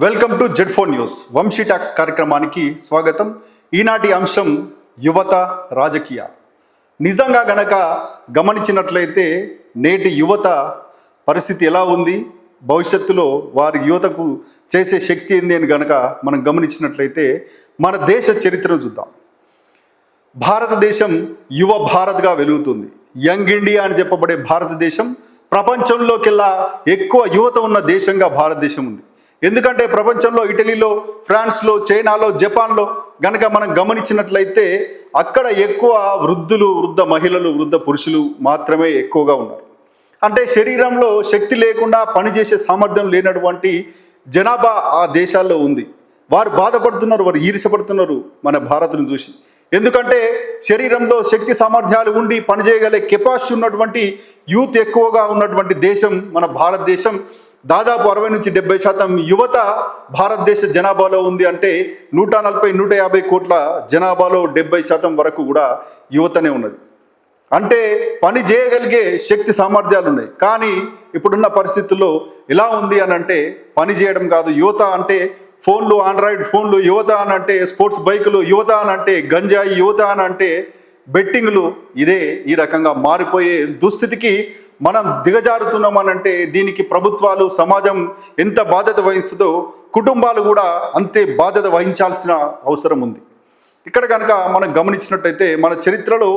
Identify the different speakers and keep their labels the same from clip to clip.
Speaker 1: Welcome to జెడ్4 news. Vamsi talks కార్యక్రమానికి స్వాగతం. ఈనాటి అంశం యువత రాజకీయ. నిజంగా గనక గమనించినట్లయితే నేటి యువత పరిస్థితి ఎలా ఉంది, భవిష్యత్తులో వారి యువతకు చేసే శక్తి ఏంది అని గనక మనం గమనించినట్లయితే మన దేశ చరిత్రను చూద్దాం. భారతదేశం యువ భారత్గా వెలుగుతుంది. యంగ్ ఇండియా అని చెప్పబడే భారతదేశం ప్రపంచంలోకెల్లా ఎక్కువ యువత ఉన్న దేశంగా భారతదేశం ఉంది. ఎందుకంటే ప్రపంచంలో ఇటలీలో, ఫ్రాన్స్లో, చైనాలో, జపాన్లో గనక మనం గమనించినట్లయితే అక్కడ ఎక్కువ వృద్ధులు, వృద్ధ మహిళలు, వృద్ధ పురుషులు మాత్రమే ఎక్కువగా ఉన్నారు. అంటే శరీరంలో శక్తి లేకుండా పనిచేసే సామర్థ్యం లేనటువంటి జనాభా ఆ దేశాల్లో ఉంది. వారు బాధపడుతున్నారు, వారు ఈర్ష్యపడుతున్నారు మన భారత్ను చూసి. ఎందుకంటే శరీరంలో శక్తి సామర్థ్యాలు ఉండి పనిచేయగలే కెపాసిటీ ఉన్నటువంటి యూత్ ఎక్కువగా ఉన్నటువంటి దేశం మన భారతదేశం. దాదాపు 60 నుంచి 70% యువత భారతదేశ జనాభాలో ఉంది. అంటే 140-150 కోట్ల జనాభాలో 70% వరకు కూడా యువతనే ఉన్నది. అంటే పని చేయగలిగే శక్తి సామర్థ్యాలు ఉన్నాయి. కానీ ఇప్పుడున్న పరిస్థితుల్లో ఎలా ఉంది అని అంటే పని చేయడం కాదు. యువత అంటే ఫోన్లు, ఆండ్రాయిడ్ ఫోన్లు, యువత అని అంటే స్పోర్ట్స్ బైకులు, యువత అని అంటే గంజాయి, యువత అని అంటే బెట్టింగ్లు. ఇదే ఈ రకంగా మారిపోయే దుస్థితికి మనం దిగజారుతున్నామనంటే దీనికి ప్రభుత్వాలు, సమాజం ఎంత బాధ్యత వహిస్తుందో కుటుంబాలు కూడా అంతే బాధ్యత వహించాల్సిన అవసరం ఉంది. ఇక్కడ కనుక మనం గమనించినట్లయితే మన చరిత్రలో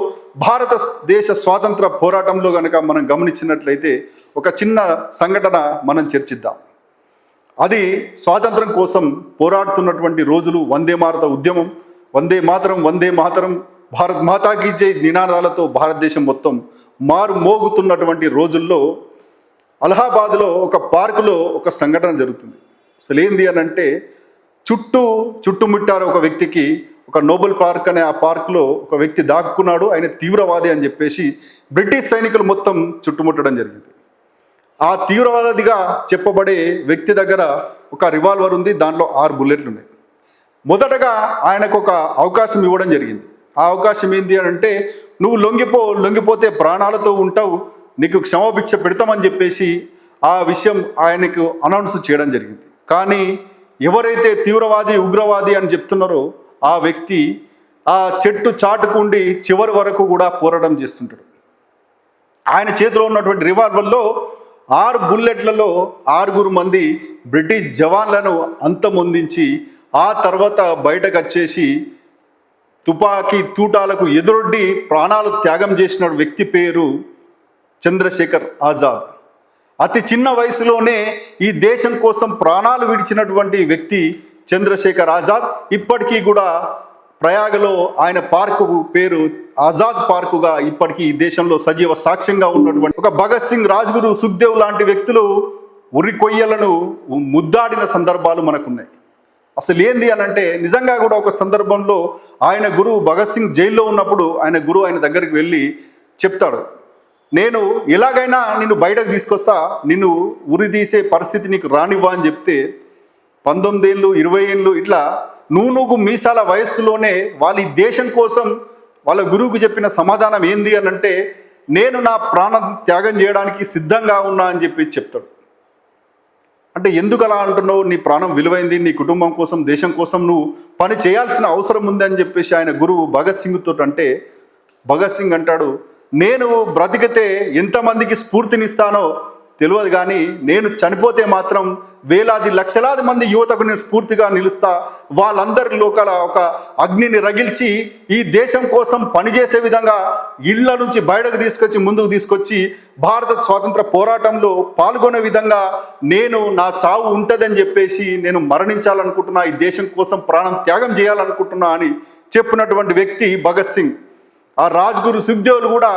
Speaker 1: భారతదేశ స్వాతంత్ర పోరాటంలో కనుక మనం గమనించినట్లయితే ఒక చిన్న సంఘటన మనం చర్చిద్దాం. అది స్వాతంత్రం కోసం పోరాడుతున్నటువంటి రోజులు. వందే మాతర ఉద్యమం, వందే మాతరం, వందే మాతరం, భారత్ మాతాకి జై నినాదాలతో భారతదేశం మొత్తం మారు మోగుతున్నటువంటి రోజుల్లో అలహాబాద్లో ఒక పార్కులో ఒక సంఘటన జరుగుతుంది. అసలు ఏంది అని అంటే చుట్టుముట్టారు ఒక వ్యక్తికి. ఒక నోబెల్ పార్క్ అనే ఆ పార్కులో ఒక వ్యక్తి దాక్కున్నాడు, ఆయన తీవ్రవాది అని చెప్పేసి బ్రిటిష్ సైనికులు మొత్తం చుట్టుముట్టడం జరిగింది. ఆ తీవ్రవాదిగా చెప్పబడే వ్యక్తి దగ్గర ఒక రివాల్వర్ ఉంది, దాంట్లో 6 బుల్లెట్లు ఉన్నాయి. మొదటగా ఆయనకు ఒక అవకాశం ఇవ్వడం జరిగింది. ఆ అవకాశం ఏంటి అని అంటే నువ్వు లొంగిపోతే ప్రాణాలతో ఉంటావు, నీకు క్షమాభిక్ష పెడతామని చెప్పేసి ఆ విషయం ఆయనకు అనౌన్స్ చేయడం జరిగింది. కానీ ఎవరైతే తీవ్రవాది, ఉగ్రవాది అని చెప్తున్నారో ఆ వ్యక్తి ఆ చెట్టు చాటుకుండి చివరి వరకు కూడా పోరాటం చేస్తుంటాడు. ఆయన చేతిలో ఉన్నటువంటి రివాల్వర్లో 6 బుల్లెట్లలో 6 మంది బ్రిటిష్ జవాన్లను అంతమొందించి ఆ తర్వాత బయటకు వచ్చేసి తుపాకీ తూటాలకు ఎదురొడ్డి ప్రాణాలు త్యాగం చేసిన వ్యక్తి పేరు చంద్రశేఖర్ ఆజాద్. అతి చిన్న వయసులోనే ఈ దేశం కోసం ప్రాణాలు విడిచినటువంటి వ్యక్తి చంద్రశేఖర్ ఆజాద్. ఇప్పటికీ కూడా ప్రయాగలో ఆయన పార్కు పేరు ఆజాద్ పార్కుగా ఇప్పటికీ ఈ దేశంలో సజీవ సాక్ష్యంగా ఉన్నటువంటి ఒక భగత్ సింగ్, రాజ్గురు, సుఖ్దేవ్ లాంటి వ్యక్తులు ఉరి కొయ్యలను ముద్దాడిన సందర్భాలు మనకున్నాయి. అసలు ఏంది అని అంటే నిజంగా కూడా ఒక సందర్భంలో ఆయన గురువు భగత్ సింగ్ జైల్లో ఉన్నప్పుడు ఆయన గురువు ఆయన దగ్గరికి వెళ్ళి చెప్తాడు, నేను ఎలాగైనా నిన్ను బయటకు తీసుకొస్తా, నిన్ను ఉరి తీసే పరిస్థితి నీకు రానివ్వా అని చెప్తే 19 ఏళ్ళు, 20 ఏళ్ళు ఇట్లా నువ్వు మీసాల వయస్సులోనే వాళ్ళు ఈ దేశం కోసం వాళ్ళ గురువుకు చెప్పిన సమాధానం ఏంది అని అంటే నేను నా ప్రాణం త్యాగం చేయడానికి సిద్ధంగా ఉన్నా అని చెప్పి చెప్తాడు. అంటే ఎందుకు అలా అంటున్నావు, నీ ప్రాణం విలువైంది, నీ కుటుంబం కోసం, దేశం కోసం నువ్వు పని చేయాల్సిన అవసరం ఉంది అని చెప్పేసి ఆయన గురువు భగత్ సింగ్తో అంటే భగత్ సింగ్ అంటాడు, నేను బ్రతికితే ఎంతమందికి స్ఫూర్తినిస్తానో తెలియదు, కానీ నేను చనిపోతే మాత్రం వేలాది లక్షలాది మంది యువతకు నేను స్ఫూర్తిగా నిలుస్తా. వాళ్ళందరి లోకాల ఒక అగ్నిని రగిల్చి ఈ దేశం కోసం పనిచేసే విధంగా ఇళ్ల నుంచి బయటకు తీసుకొచ్చి ముందుకు తీసుకొచ్చి భారత స్వాతంత్ర పోరాటంలో పాల్గొనే విధంగా నేను నా చావు ఉంటుందని చెప్పేసి నేను మరణించాలనుకుంటున్నా, ఈ దేశం కోసం ప్రాణం త్యాగం చేయాలనుకుంటున్నా అని చెప్పినటువంటి వ్యక్తి భగత్ సింగ్. ఆ రాజ్గురు, సుఖ్దేవ్లు కూడా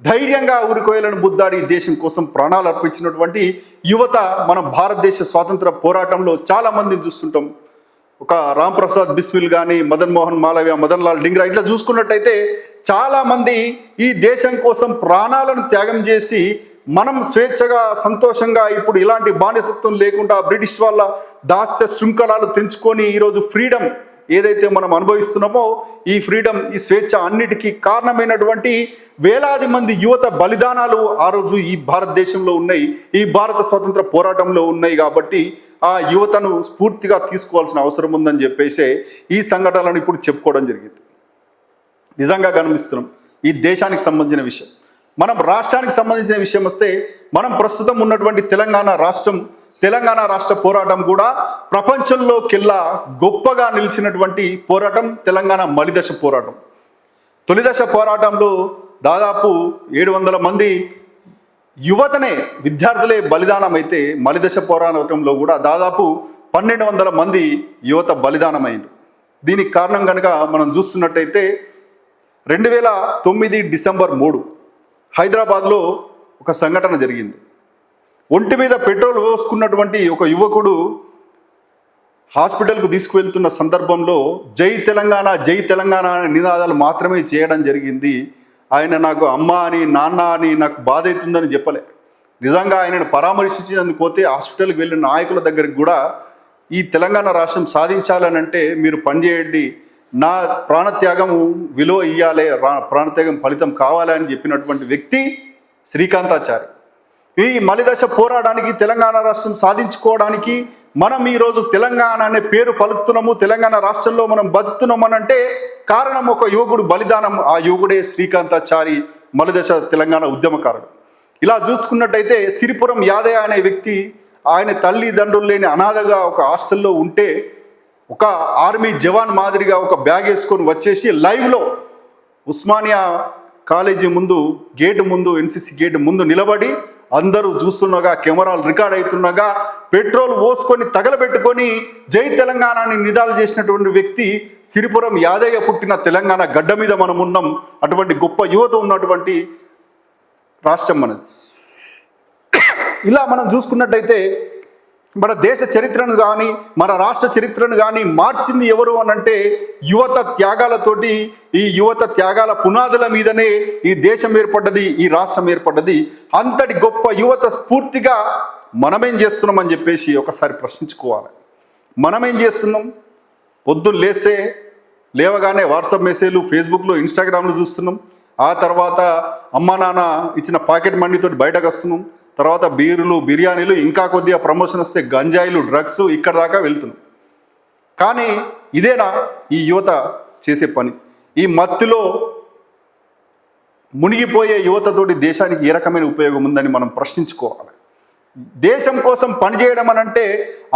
Speaker 1: ధైర్యంగా ఉరికోయలను ముద్దాడి దేశం కోసం ప్రాణాలు అర్పించినటువంటి యువత మనం భారతదేశ స్వాతంత్ర పోరాటంలో చాలా మందిని చూస్తుంటాం. ఒక రామ్ ప్రసాద్ బిస్మిల్ కానీ, మదన్ మోహన్ మాలవ్య, మదన్ లాల్ డింగ్రా ఇట్లా చూసుకున్నట్టయితే చాలామంది ఈ దేశం కోసం ప్రాణాలను త్యాగం చేసి మనం స్వేచ్ఛగా, సంతోషంగా ఇప్పుడు ఇలాంటి బానిసత్వం లేకుండా బ్రిటిష్ వాళ్ళ దాస్య శృంఖలాలు తెంచుకొని ఈరోజు ఫ్రీడమ్ ఏదైతే మనం అనుభవిస్తున్నామో ఈ ఫ్రీడమ్, ఈ స్వేచ్ఛ అన్నిటికీ కారణమైనటువంటి వేలాది మంది యువత బలిదానాలు ఆ రోజు ఈ భారతదేశంలో ఉన్నాయి, ఈ భారత స్వతంత్ర పోరాటంలో ఉన్నాయి. కాబట్టి ఆ యువతను స్ఫూర్తిగా తీసుకోవాల్సిన అవసరం ఉందని చెప్పేసి ఈ సంఘటనలను ఇప్పుడు చెప్పుకోవడం జరిగింది. నిజంగా గమనిస్తున్నాం ఈ దేశానికి సంబంధించిన విషయం. మనం రాష్ట్రానికి సంబంధించిన విషయం వస్తే, మనం ప్రస్తుతం ఉన్నటువంటి తెలంగాణ రాష్ట్ర పోరాటం కూడా ప్రపంచంలోకెల్లా గొప్పగా నిలిచినటువంటి పోరాటం తెలంగాణ మలిదశ పోరాటం. తొలిదశ పోరాటంలో దాదాపు 700 మంది యువతనే, విద్యార్థులే బలిదానం అయితే, మలిదశ పోరాటంలో కూడా దాదాపు 1200 మంది యువత బలిదానమైంది. దీనికి కారణం కనుక మనం చూస్తున్నట్టయితే 2009 డిసెంబర్ 3 హైదరాబాద్లో ఒక సంఘటన జరిగింది. ఒంటి మీద పెట్రోల్ పోసుకున్నటువంటి ఒక యువకుడు హాస్పిటల్కు తీసుకువెళ్తున్న సందర్భంలో జై తెలంగాణ అనే నినాదాలు మాత్రమే చేయడం జరిగింది. ఆయన నాకు అమ్మ అని, నాన్న అని, నాకు బాధ అవుతుందని చెప్పలే. నిజంగా ఆయనను పరామర్శించేందుకు పోతే హాస్పిటల్కి వెళ్ళిన నాయకుల దగ్గరికి కూడా ఈ తెలంగాణ రాష్ట్రం సాధించాలని అంటే మీరు పనిచేయండి, నా ప్రాణత్యాగం విలువ ఇవ్వాలి, ప్రాణత్యాగం ఫలితం కావాలని చెప్పినటువంటి వ్యక్తి శ్రీకాంతాచారి. ఈ మలిదశ పోరాటానికి, తెలంగాణ రాష్ట్రం సాధించుకోవడానికి మనం ఈరోజు తెలంగాణ అనే పేరు పలుకుతున్నాము, తెలంగాణ రాష్ట్రంలో మనం బతుకుతున్నామని అంటే కారణం ఒక యువకుడు బలిదానం. ఆ యువకుడే శ్రీకాంతాచారి, మలిదశ తెలంగాణ ఉద్యమకారుడు. ఇలా చూసుకున్నట్టయితే సిరిపురం యాదయ్య అనే వ్యక్తి, ఆయన తల్లిదండ్రులు లేని అనాథగా ఒక హాస్టల్లో ఉంటే ఒక ఆర్మీ జవాన్ మాదిరిగా ఒక బ్యాగ్ వేసుకొని వచ్చేసి లైవ్లో ఉస్మానియా కాలేజీ ముందు, గేటు ముందు, ఎన్సిసి గేటు ముందు నిలబడి అందరూ చూస్తుండగా, కెమెరాలు రికార్డ్ అవుతుండగా పెట్రోల్ పోసుకొని తగలబెట్టుకొని జై తెలంగాణ అని నిదాలు చేసినటువంటి వ్యక్తి సిరిపురం యాదయ్య పుట్టిన తెలంగాణ గడ్డ మీద మనం ఉన్నాం. అటువంటి గొప్ప యువత ఉన్నటువంటి రాష్ట్రం మనది. ఇలా మనం చూసుకున్నట్టయితే మన దేశ చరిత్రను కానీ, మన రాష్ట్ర చరిత్రను కానీ మార్చింది ఎవరు అని అంటే యువత త్యాగాలతోటి, ఈ యువత త్యాగాల పునాదుల మీదనే ఈ దేశం ఏర్పడ్డది, ఈ రాష్ట్రం ఏర్పడ్డది. అంతటి గొప్ప యువత స్ఫూర్తిగా మనమేం చేస్తున్నామని చెప్పేసి ఒకసారి ప్రశ్నించుకోవాలి. మనమేం చేస్తున్నాం? పొద్దున్న లేవగానే వాట్సాప్ మెసేజ్లు, ఫేస్బుక్లో, ఇన్స్టాగ్రామ్లో చూస్తున్నాం. ఆ తర్వాత అమ్మా నాన్న ఇచ్చిన పాకెట్ మనీతోటి బయటకు వస్తున్నాం. తర్వాత బీరులు, బిర్యానీలు, ఇంకా కొద్దిగా ప్రమోషన్ వస్తే గంజాయిలు, డ్రగ్స్, ఇక్కడ దాకా వెళ్తున్నాం. కానీ ఇదేనా ఈ యువత చేసే పని? ఈ మత్తులో మునిగిపోయే యువతతోటి దేశానికి ఏ రకమైన ఉపయోగం ఉందని మనం ప్రశ్నించుకోవాలి. దేశం కోసం పనిచేయడం అని అంటే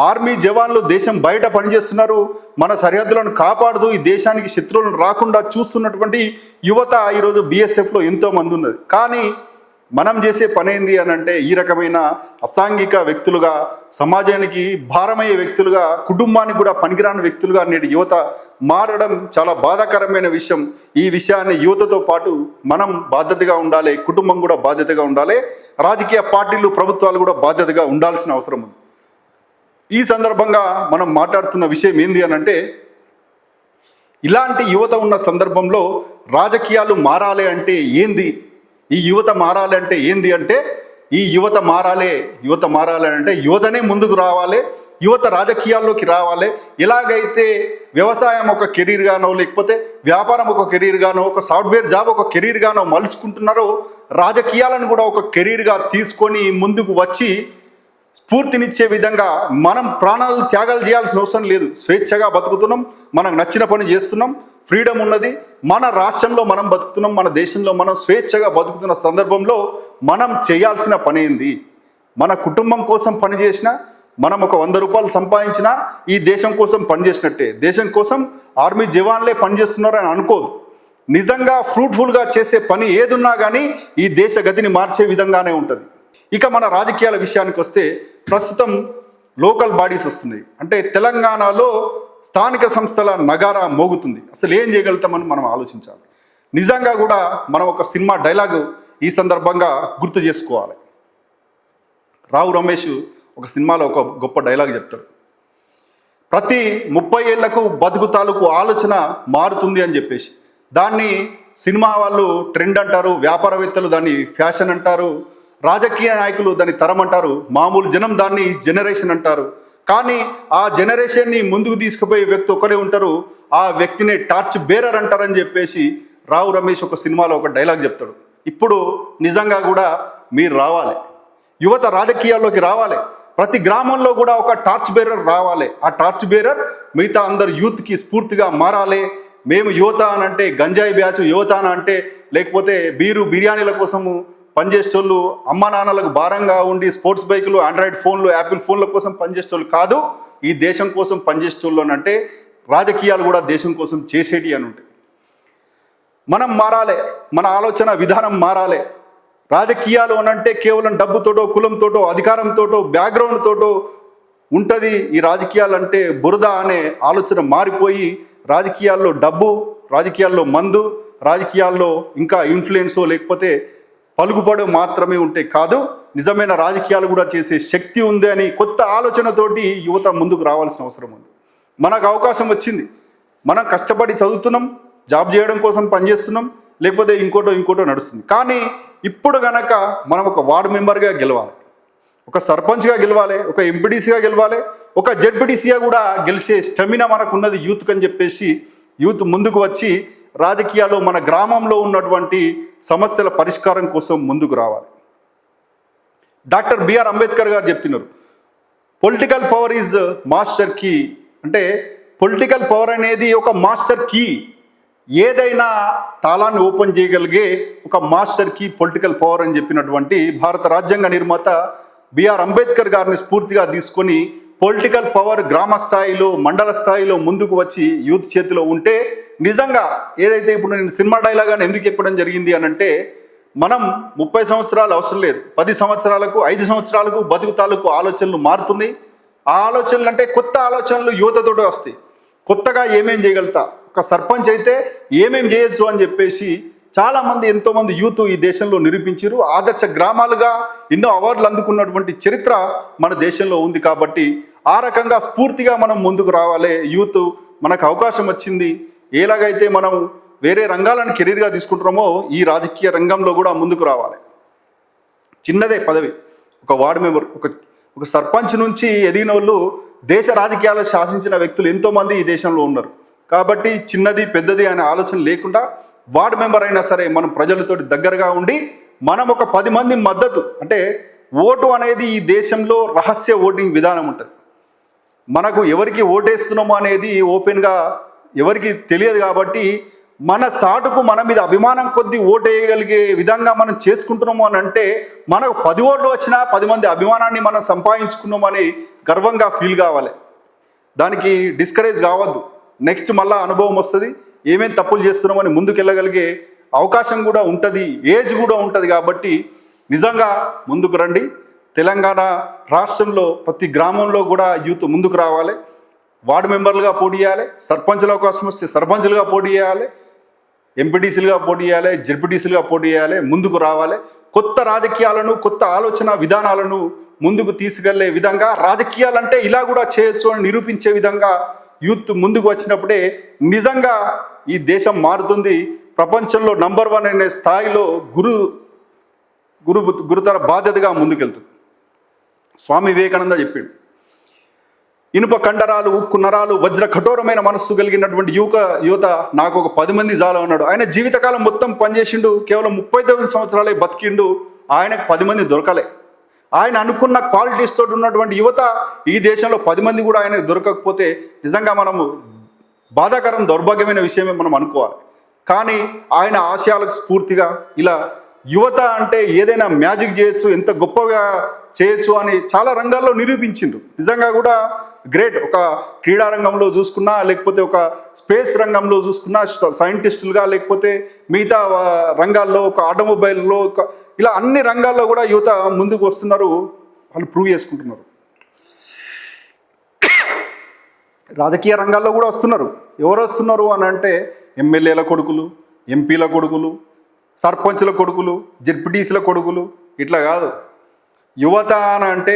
Speaker 1: ఆర్మీ జవాన్లు దేశం బయట పనిచేస్తున్నారు, మన సరిహద్దులను కాపాడుతూ ఈ దేశానికి శత్రువులను రాకుండా చూస్తున్నటువంటి యువత ఈరోజు BSFలో ఎంతోమంది ఉన్నది. కానీ మనం చేసే పని ఏంది అని అంటే ఈ రకమైన అసాంఘిక వ్యక్తులుగా, సమాజానికి భారమయ్యే వ్యక్తులుగా, కుటుంబానికి కూడా పనికిరాని వ్యక్తులుగా నేటి యువత మారడం చాలా బాధాకరమైన విషయం. ఈ విషయాన్ని యువతతో పాటు మనం బాధ్యతగా ఉండాలి, కుటుంబం కూడా బాధ్యతగా ఉండాలి, రాజకీయ పార్టీలు, ప్రభుత్వాలు కూడా బాధ్యతగా ఉండాల్సిన అవసరం ఉంది. ఈ సందర్భంగా మనం మాట్లాడుతున్న విషయం ఏంది అని అంటే, ఇలాంటి యువత ఉన్న సందర్భంలో రాజకీయాలు మారాలి అంటే ఏంది, ఈ యువత మారాలి అంటే ఏంది అంటే, ఈ యువత మారాలి అంటే యువతనే ముందుకు రావాలి, యువత రాజకీయాల్లోకి రావాలి. ఎలాగైతే వ్యవసాయం ఒక కెరీర్ గానో, లేకపోతే వ్యాపారం ఒక కెరీర్ గానో, ఒక సాఫ్ట్వేర్ జాబ్ ఒక కెరీర్ గానో మలుచుకుంటున్నారో, రాజకీయాలను కూడా ఒక కెరీర్గా తీసుకొని ముందుకు వచ్చి స్ఫూర్తినిచ్చే విధంగా మనం ప్రాణాలు త్యాగాలు చేయాల్సిన అవసరం లేదు. స్వేచ్ఛగా బతుకుతున్నాం, మనకు నచ్చిన పని చేస్తున్నాం, ఫ్రీడమ్ ఉన్నది, మన రాష్ట్రంలో మనం బతుకుతున్నాం, మన దేశంలో మనం స్వేచ్ఛగా బతుకుతున్న సందర్భంలో మనం చేయాల్సిన పని ఏంది? మన కుటుంబం కోసం పనిచేసినా, మనం ఒక 100 రూపాయలు సంపాదించినా ఈ దేశం కోసం పనిచేసినట్టే. దేశం కోసం ఆర్మీ జవాన్లే పనిచేస్తున్నారు అని అనుకోదు. నిజంగా ఫ్రూట్ఫుల్గా చేసే పని ఏదున్నా కానీ ఈ దేశ గతిని మార్చే విధంగానే ఉంటుంది. ఇక మన రాజకీయాల విషయానికి వస్తే, ప్రస్తుతం లోకల్ బాడీస్ వస్తున్నాయి. అంటే తెలంగాణలో స్థానిక సంస్థల నగారా మోగుతుంది. అసలు ఏం చేయగలుగుతామని మనం ఆలోచించాలి. నిజంగా కూడా మనం ఒక సినిమా డైలాగు ఈ సందర్భంగా గుర్తు చేసుకోవాలి. రావు రమేష్ ఒక సినిమాలో ఒక గొప్ప డైలాగ్ చెప్తారు. ప్రతి 30 ఏళ్లకు బతుకు తాలూకు ఆలోచన మారుతుంది అని చెప్పేసి. దాన్ని సినిమా వాళ్ళు ట్రెండ్ అంటారు, వ్యాపారవేత్తలు దాన్ని ఫ్యాషన్ అంటారు, రాజకీయ నాయకులు దాన్ని తరం అంటారు, మామూలు జనం దాన్ని జనరేషన్ అంటారు. కానీ ఆ జనరేషన్ని ముందుకు తీసుకుపోయే వ్యక్తి ఒకరే ఉంటారు, ఆ వ్యక్తిని టార్చ్ బేరర్ అంటారని చెప్పేసి రావు రమేష్ ఒక సినిమాలో ఒక డైలాగ్ చెప్తాడు. ఇప్పుడు నిజంగా కూడా మీరు రావాలి, యువత రాజకీయాల్లోకి రావాలి, ప్రతి గ్రామంలో కూడా ఒక టార్చ్ బేరర్ రావాలి. ఆ టార్చ్ బేరర్ మిగతా అందరు యూత్కి స్ఫూర్తిగా మారాలి. మేము యువత అని అంటే గంజాయి బ్యాచ్, యువత అని అంటే లేకపోతే బిర్యానీల కోసము పనిచేసేటోళ్ళు, అమ్మా నాన్నలకు భారంగా ఉండి స్పోర్ట్స్ బైకులు, ఆండ్రాయిడ్ ఫోన్లు, యాపిల్ ఫోన్ల కోసం పనిచేసేటోళ్ళు కాదు, ఈ దేశం కోసం పనిచేసేటోళ్ళు అని అంటే రాజకీయాలు కూడా దేశం కోసం చేసేటి అని ఉంటాయి. మనం మారాలి, మన ఆలోచన విధానం మారాలి. రాజకీయాలు అని అంటే కేవలం డబ్బుతోటో, కులంతోటో, అధికారంతోటో, బ్యాక్గ్రౌండ్తోటో ఉంటుంది. ఈ రాజకీయాలు అంటే బురద అనే ఆలోచన మారిపోయి రాజకీయాల్లో డబ్బు, రాజకీయాల్లో మందు, రాజకీయాల్లో ఇంకా ఇన్ఫ్లుయెన్సో లేకపోతే పలుకుబడి మాత్రమే ఉంటే కాదు, నిజమైన రాజకీయాలు కూడా చేసే శక్తి ఉంది అని కొత్త ఆలోచనతోటి యువత ముందుకు రావాల్సిన అవసరం ఉంది. మనకు అవకాశం వచ్చింది, మనం కష్టపడి చదువుతున్నాం, జాబ్ చేయడం కోసం పనిచేస్తున్నాం, లేకపోతే ఇంకోటో నడుస్తుంది. కానీ ఇప్పుడు గనక మనం ఒక వార్డు మెంబర్గా గెలవాలి, ఒక సర్పంచ్గా గెలవాలి, ఒక ఎంపీడీసీగా గెలవాలి, ఒక జెడ్పీటీసీగా కూడా గెలిచే స్టెమినా మనకు ఉన్నది యూత్కి అని చెప్పేసి యూత్ ముందుకు వచ్చి రాజకీయాల్లో మన గ్రామంలో ఉన్నటువంటి సమస్యల పరిష్కారం కోసం ముందుకు రావాలి. డాక్టర్ బిఆర్ అంబేద్కర్ గారు చెప్పినారు, political power is master key. అంటే పొలిటికల్ పవర్ అనేది ఒక మాస్టర్ కీ, ఏదైనా తాళాన్ని ఓపెన్ చేయగలిగే ఒక మాస్టర్ కీ పొలిటికల్ పవర్ అని చెప్పినటువంటి భారత రాజ్యాంగ నిర్మాత బిఆర్ అంబేద్కర్ గారిని స్ఫూర్తిగా తీసుకొని పొలిటికల్ పవర్ గ్రామ స్థాయిలో, మండల స్థాయిలో ముందుకు వచ్చి యూత్ చేతిలో ఉంటే నిజంగా ఏదైతే ఇప్పుడు నేను సినిమా డైలాగ్ అని ఎందుకు చెప్పడం జరిగింది అని అంటే, మనం 30 సంవత్సరాలు అవసరం లేదు, 10 సంవత్సరాలకు 5 సంవత్సరాలకు బతుకుతాలకు ఆలోచనలు మారుతున్నాయి. ఆ ఆలోచనలు అంటే కొత్త ఆలోచనలు యువతతోటి వస్తాయి. కొత్తగా ఏమేం చేయగలుగుతా, ఒక సర్పంచ్ అయితే ఏమేం చేయొచ్చు అని చెప్పేసి చాలామంది, ఎంతోమంది యూత్ ఈ దేశంలో నిరూపించారు. ఆదర్శ గ్రామాలుగా ఎన్నో అవార్డులు అందుకున్నటువంటి చరిత్ర మన దేశంలో ఉంది. కాబట్టి ఆ రకంగా స్ఫూర్తిగా మనం ముందుకు రావాలి. యూత్ మనకు అవకాశం వచ్చింది, ఎలాగైతే మనం వేరే రంగాలను కెరీర్గా తీసుకుంటున్నామో ఈ రాజకీయ రంగంలో కూడా ముందుకు రావాలి. చిన్నదే పదవి, ఒక వార్డు మెంబర్, ఒక సర్పంచ్ నుంచి ఎదిగిన వాళ్ళు దేశ రాజకీయాలు శాసించిన వ్యక్తులు ఎంతోమంది ఈ దేశంలో ఉన్నారు. కాబట్టి చిన్నది పెద్దది అనే ఆలోచన లేకుండా వార్డు మెంబర్ అయినా సరే మనం ప్రజలతో దగ్గరగా ఉండి మనం ఒక 10 మంది మద్దతు, అంటే ఓటు అనేది ఈ దేశంలో రహస్య ఓటింగ్ విధానం ఉంటుంది. మనకు ఎవరికి ఓటేస్తున్నామో అనేది ఓపెన్గా ఎవరికి తెలియదు. కాబట్టి మన చాటుకు మన మీద అభిమానం కొద్దీ ఓటేయగలిగే విధంగా మనం చేసుకుంటున్నాము అని అంటే మనకు 10 ఓట్లు వచ్చినా 10 మంది అభిమానాన్ని మనం సంపాదించుకున్నామని గర్వంగా ఫీల్ కావాలి. దానికి డిస్కరేజ్ కావద్దు. నెక్స్ట్ మళ్ళీ అనుభవం వస్తుంది, ఏమేం తప్పులు చేస్తున్నామని ముందుకెళ్ళగలిగే అవకాశం కూడా ఉంటుంది, ఏజ్ కూడా ఉంటుంది. కాబట్టి నిజంగా ముందుకు రండి. తెలంగాణ రాష్ట్రంలో ప్రతి గ్రామంలో కూడా యూత్ ముందుకు రావాలి. వార్డు మెంబర్లుగా పోటీ చేయాలి, సర్పంచుల అవకాశం వస్తే సర్పంచులుగా పోటీ చేయాలి, ఎంపీటీసీలుగా పోటీ చేయాలి, జెడ్పీటీసీలుగా పోటీ చేయాలి, ముందుకు రావాలి. కొత్త రాజకీయాలను, కొత్త ఆలోచన విధానాలను ముందుకు తీసుకెళ్లే విధంగా, రాజకీయాలంటే ఇలా కూడా చేయొచ్చు అని నిరూపించే విధంగా యూత్ ముందుకు వచ్చినప్పుడే నిజంగా ఈ దేశం మారుతుంది. ప్రపంచంలో నంబర్ 1 అనే స్థాయిలో గురుతర బాధ్యతగా ముందుకెళ్తుంది. స్వామి వివేకానంద చెప్పాడు, ఇనుప కండరాలు, ఉక్కు నరాలు, వజ్ర కఠోరమైన మనస్సు కలిగినటువంటి యువత నాకు ఒక 10 మంది జాలం అన్నాడు. ఆయన జీవితకాలం మొత్తం పనిచేసిండు, కేవలం 39 సంవత్సరాలే బతికిండు, ఆయనకు 10 మంది దొరకలే. ఆయన అనుకున్న క్వాలిటీస్ తోటి ఉన్నటువంటి యువత ఈ దేశంలో 10 మంది కూడా ఆయనకు దొరకకపోతే నిజంగా మనము బాధాకరం, దౌర్భాగ్యమైన విషయమే మనం అనుకోవాలి. కానీ ఆయన ఆశయాలకు స్ఫూర్తిగా ఇలా యువత అంటే ఏదైనా మ్యాజిక్ చేయొచ్చు, ఎంత గొప్పగా చేయొచ్చు అని చాలా రంగాల్లో నిరూపించిండ్రు. నిజంగా కూడా గ్రేట్. ఒక క్రీడా రంగంలో చూసుకున్నా, లేకపోతే ఒక స్పేస్ రంగంలో చూసుకున్నా, సైంటిస్టులుగా, లేకపోతే మిగతా రంగాల్లో, ఒక ఆటోమొబైల్లో, ఇలా అన్ని రంగాల్లో కూడా యువత ముందుకు వస్తున్నారు, వాళ్ళు ప్రూవ్ చేసుకుంటున్నారు. రాజకీయ రంగాల్లో కూడా వస్తున్నారు. ఎవరు వస్తున్నారు అని అంటే ఎమ్మెల్యేల కొడుకులు, ఎంపీల కొడుకులు, సర్పంచుల కొడుకులు, జెడ్పీటీసీల కొడుకులు, ఇట్లా కాదు. యువత అని అంటే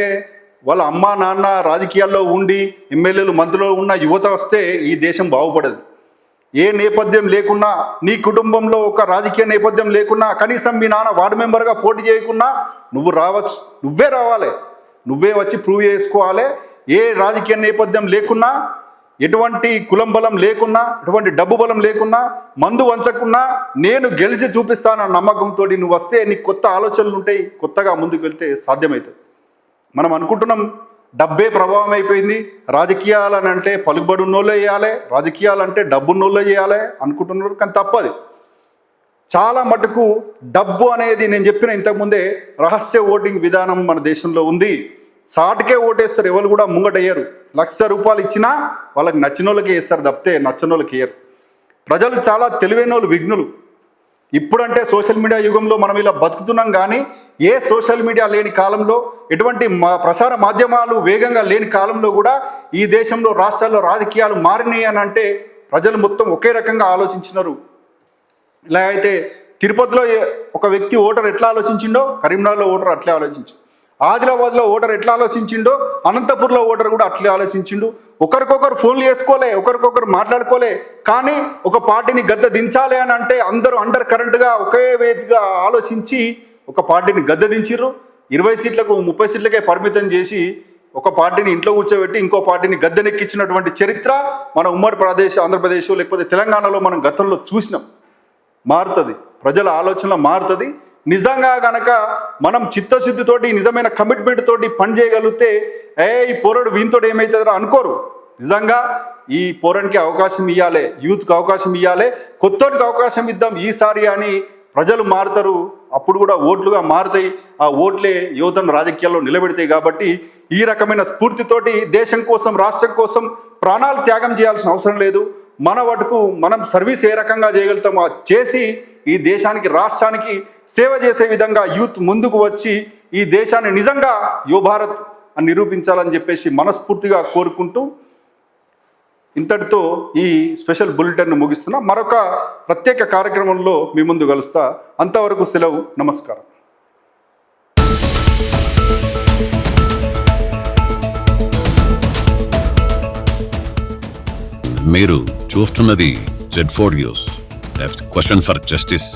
Speaker 1: వాళ్ళ అమ్మ నాన్న రాజకీయాల్లో ఉండి ఎమ్మెల్యేలు మంత్రులు ఉన్న యువత వస్తే ఈ దేశం బాగుపడదు. ఏ నేపథ్యం లేకున్నా, నీ కుటుంబంలో ఒక రాజకీయ నేపథ్యం లేకున్నా, కనీసం మీ నాన్న వార్డు మెంబర్గా పోటీ చేయకున్నా నువ్వు రావచ్చు, నువ్వే రావాలి, నువ్వే వచ్చి ప్రూవ్ చేసుకోవాలి. ఏ రాజకీయ నేపథ్యం లేకున్నా, ఎటువంటి కులం బలం లేకున్నా, ఎటువంటి డబ్బు బలం లేకున్నా, మందు వంచకున్నా నేను గెలిచి చూపిస్తానన్న నమ్మకంతో నువ్వు వస్తే నీకు కొత్త ఆలోచనలు ఉంటాయి, కొత్తగా ముందుకు వెళ్తే సాధ్యమవుతుంది. మనం అనుకుంటున్నాం డబ్బే ప్రభావం అయిపోయింది, రాజకీయాలని అంటే పలుకుబడి ఉన్నోళ్ళే చేయాలి, రాజకీయాలంటే డబ్బున్నోళ్ళే చేయాలి అనుకుంటున్నారు. కానీ తప్పది. చాలా మటుకు డబ్బు అనేది నేను చెప్పిన ఇంతకుముందే రహస్య ఓటింగ్ విధానం మన దేశంలో ఉంది. సాటికే ఓటేస్తారు, ఎవరు కూడా ముంగటయ్యారు. ₹1,00,000 ఇచ్చినా వాళ్ళకి నచ్చిన వాళ్ళకి వేస్తారు తప్పితే నచ్చిన వాళ్ళకి వేయరు. ప్రజలు చాలా తెలివైన వాళ్ళు, విఘ్నులు. ఇప్పుడంటే సోషల్ మీడియా యుగంలో మనం ఇలా బతుకుతున్నాం, కానీ ఏ సోషల్ మీడియా లేని కాలంలో, ఎటువంటి ప్రసార మాధ్యమాలు వేగంగా లేని కాలంలో కూడా ఈ దేశంలో రాష్ట్రాల్లో రాజకీయాలు మారినాయి అని అంటే ప్రజలు మొత్తం ఒకే రకంగా ఆలోచించినారు. ఇలా అయితే తిరుపతిలో ఒక వ్యక్తి ఓటర్ ఎట్లా ఆలోచించిండో కరీంనగర్లో ఓటర్ అట్లే ఆలోచించు, ఆదిలాబాద్లో ఓటర్ ఎట్లా ఆలోచించిండో అనంతపూర్లో ఓటర్ కూడా అట్లే ఆలోచించిండు. ఒకరికొకరు ఫోన్లు చేసుకోలే, ఒకరికొకరు మాట్లాడుకోలే. కానీ ఒక పార్టీని గద్దె దించాలి అని అంటే అందరూ అండర్ కరెంట్గా ఒకే వేదిగా ఆలోచించి ఒక పార్టీని గద్దె దించిర్రు. 20 సీట్లకు 30 సీట్లకే పరిమితం చేసి ఒక పార్టీని ఇంట్లో కూర్చోబెట్టి ఇంకో పార్టీని గద్దెనెక్కించినటువంటి చరిత్ర మన ఉమ్మడి ఆంధ్రప్రదేశ్ లేకపోతే తెలంగాణలో మనం గతంలో చూసినాం. మారుతుంది, ప్రజల ఆలోచన మారుతుంది. నిజంగా గనక మనం చిత్తశుద్ధితోటి, నిజమైన కమిట్మెంట్ తోటి పని చేయగలిగితే ఈ పోరాడు వీనితోటి ఏమవుతుందో అనుకోరు. నిజంగా ఈ పోరానికి అవకాశం ఇవ్వాలి, యూత్కి అవకాశం ఇవ్వాలి, కొత్తోటికి అవకాశం ఇద్దాం ఈసారి అని ప్రజలు మారుతారు. అప్పుడు కూడా ఓట్లుగా మారుతాయి. ఆ ఓట్లే యువతను రాజకీయాల్లో నిలబెడతాయి. కాబట్టి ఈ రకమైన స్ఫూర్తితోటి దేశం కోసం, రాష్ట్రం కోసం ప్రాణాలు త్యాగం చేయాల్సిన అవసరం లేదు. మన వటుకు మనం సర్వీస్ ఏ రకంగా చేయగలుగుతామో చేసి ఈ దేశానికి, రాష్ట్రానికి సేవ చేసే విధంగా యూత్ ముందుకు వచ్చి ఈ దేశాన్ని నిజంగా యువభారత్ అని నిరూపించాలని చెప్పేసి మనస్ఫూర్తిగా కోరుకుంటూ ఇంతటితో ఈ స్పెషల్ బులెటిన్ను ముగిస్తున్నా. మరొక ప్రత్యేక కార్యక్రమంలో మీ ముందు కలుస్తా. అంతవరకు సెలవు. నమస్కారం.
Speaker 2: మీరు చూస్తున్నది Z4 news. Question for justice.